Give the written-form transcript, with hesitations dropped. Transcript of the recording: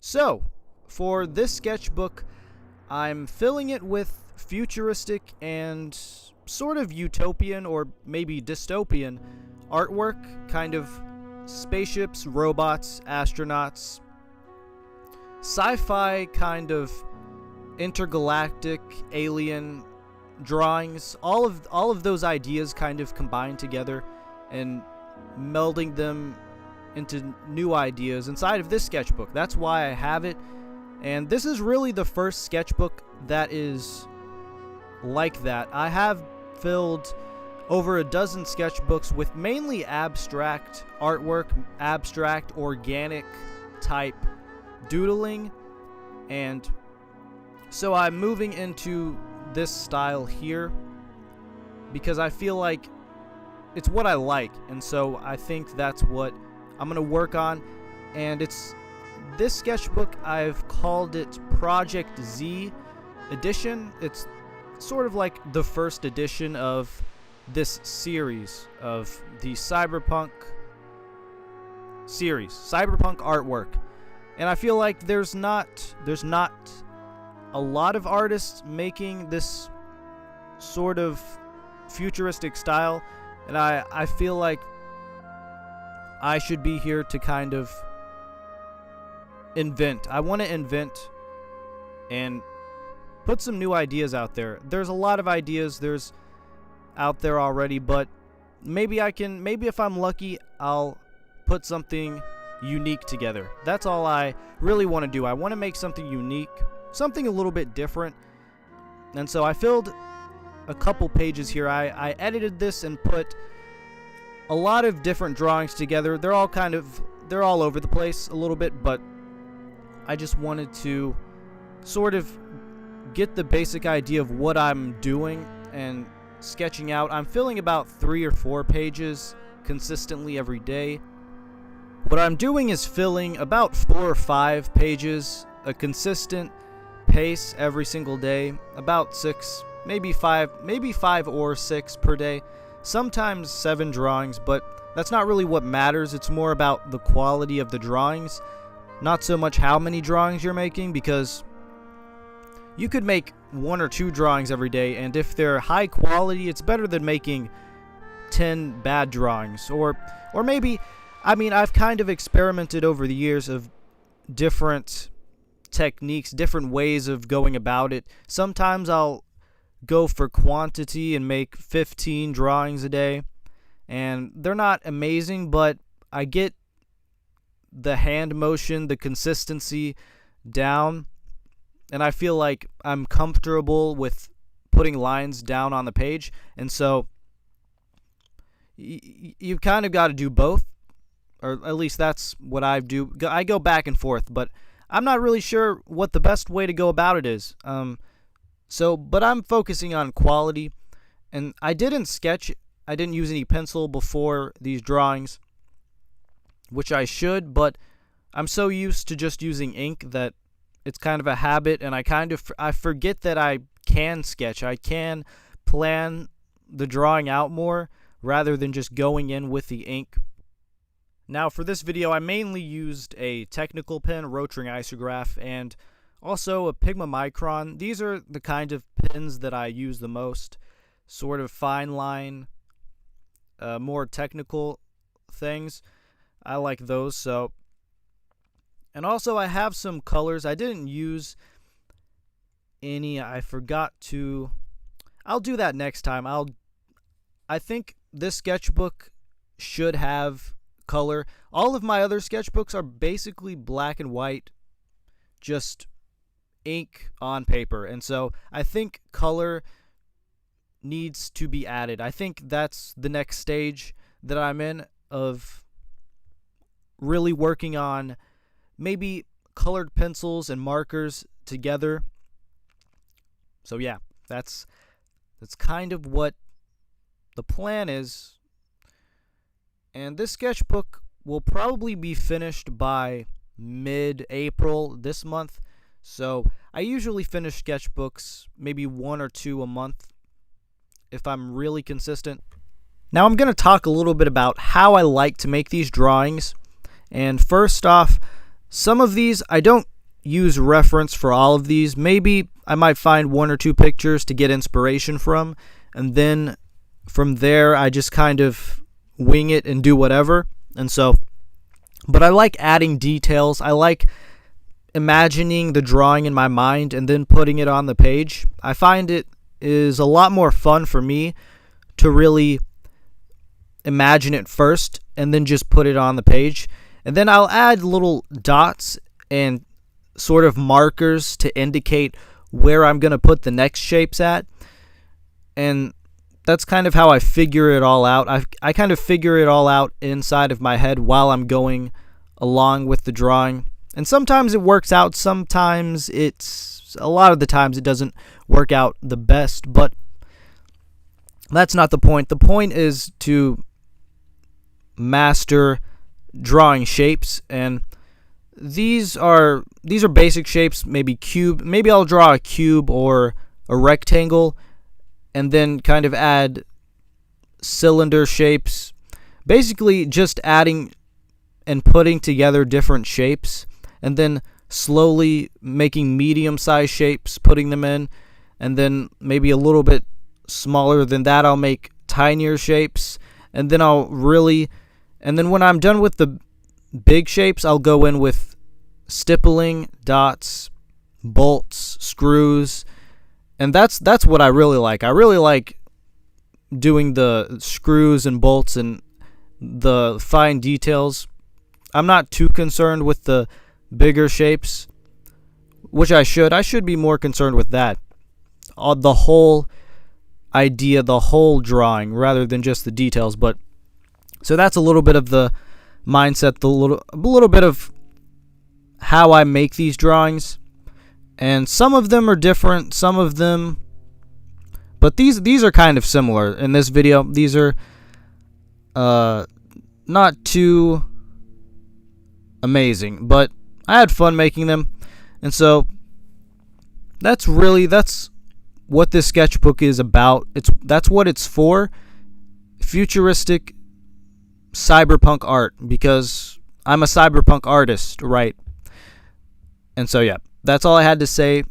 So, for this sketchbook, I'm filling it with futuristic and sort of utopian or maybe dystopian artwork, kind of spaceships, robots, astronauts, sci-fi kind of intergalactic alien drawings, all of those ideas kind of combined together and melding them into new ideas inside of this sketchbook. That's why I have it. And this is really the first sketchbook that is like that. I have filled over a dozen sketchbooks with mainly abstract artwork, abstract organic type doodling, and so I'm moving into this style here because I feel like it's what I like, and so I think that's what I'm going to work on. And it's this sketchbook, I've called it Project Z edition. It's sort of like the first edition of this series of the cyberpunk series, cyberpunk artwork. And I feel like there's not a lot of artists making this sort of futuristic style, and I feel like I should be here to kind of invent. I want to invent and put some new ideas out there. There's a lot of ideas out there already, but maybe if I'm lucky, I'll put something unique together. That's all I really want to do. I want to make something unique, something a little bit different. And so I filled a couple pages here. I edited this and put a lot of different drawings together. They're all over the place a little bit, but I just wanted to sort of get the basic idea of what I'm doing and sketching out. I'm filling about 3 or 4 pages consistently every day. What I'm doing is filling about 4 or 5 pages, a consistent pace every single day, about 6, maybe 5 or 6 per day, sometimes 7 drawings, but that's not really what matters. It's more about the quality of the drawings, not so much how many drawings you're making, because you could make 1 or 2 drawings every day, and if they're high quality, it's better than making 10 bad drawings. Or maybe, I've kind of experimented over the years of different techniques, different ways of going about it. Sometimes I'll go for quantity and make 15 drawings a day, and they're not amazing, but I get the hand motion, the consistency down, and I feel like I'm comfortable with putting lines down on the page. And so you've kind of got to do both, or at least that's what I do. I go back and forth, but I'm not really sure what the best way to go about it is. But I'm focusing on quality, and I didn't use any pencil before these drawings, which I should, but I'm so used to just using ink that it's kind of a habit, and I forget that I can sketch. I can plan the drawing out more rather than just going in with the ink. Now, for this video, I mainly used a technical pen, Rotring Isograph, and also a Pigma Micron. These are the kind of pens that I use the most, sort of fine line, more technical things. I like those. So, and also I have some colors. I didn't use any. I forgot to. I'll do that next time. I think this sketchbook should have color. All of my other sketchbooks are basically black and white, just ink on paper, and so I think color needs to be added. I think that's the next stage that I'm in, of really working on maybe colored pencils and markers together. So yeah, that's kind of what the plan is. And this sketchbook will probably be finished by mid-April this month. So I usually finish sketchbooks maybe 1 or 2 a month if I'm really consistent. Now I'm going to talk a little bit about how I like to make these drawings. And first off, some of these I don't use reference for all of these. Maybe I might find one or two pictures to get inspiration from, and then from there I just kind of wing it and do whatever. And so, but I like adding details. I like imagining the drawing in my mind and then putting it on the page. I find it is a lot more fun for me to really imagine it first and then just put it on the page. And then I'll add little dots and sort of markers to indicate where I'm going to put the next shapes at. And that's kind of how I figure it all out. I kind of figure it all out inside of my head while I'm going along with the drawing. And sometimes it works out, sometimes a lot of the times it doesn't work out the best, but that's not the point. The point is to master drawing shapes, and these are basic shapes, maybe cube. Maybe I'll draw a cube or a rectangle and then kind of add cylinder shapes. Basically just adding and putting together different shapes and then slowly making medium-sized shapes, putting them in, and then maybe a little bit smaller than that I'll make tinier shapes, and then when I'm done with the big shapes, I'll go in with stippling, dots, bolts, screws, and that's what I really like. I really like doing the screws and bolts and the fine details. I'm not too concerned with the bigger shapes, which I should be more concerned with that. The whole idea, the whole drawing, rather than just the details. But so that's a little bit of the mindset, a little bit of how I make these drawings. And some of them are different, some of them, but these are kind of similar in this video. These are not too amazing, but I had fun making them. And so that's what this sketchbook is about. That's what it's for. Futuristic cyberpunk art, because I'm a cyberpunk artist, right? And so yeah, that's all I had to say.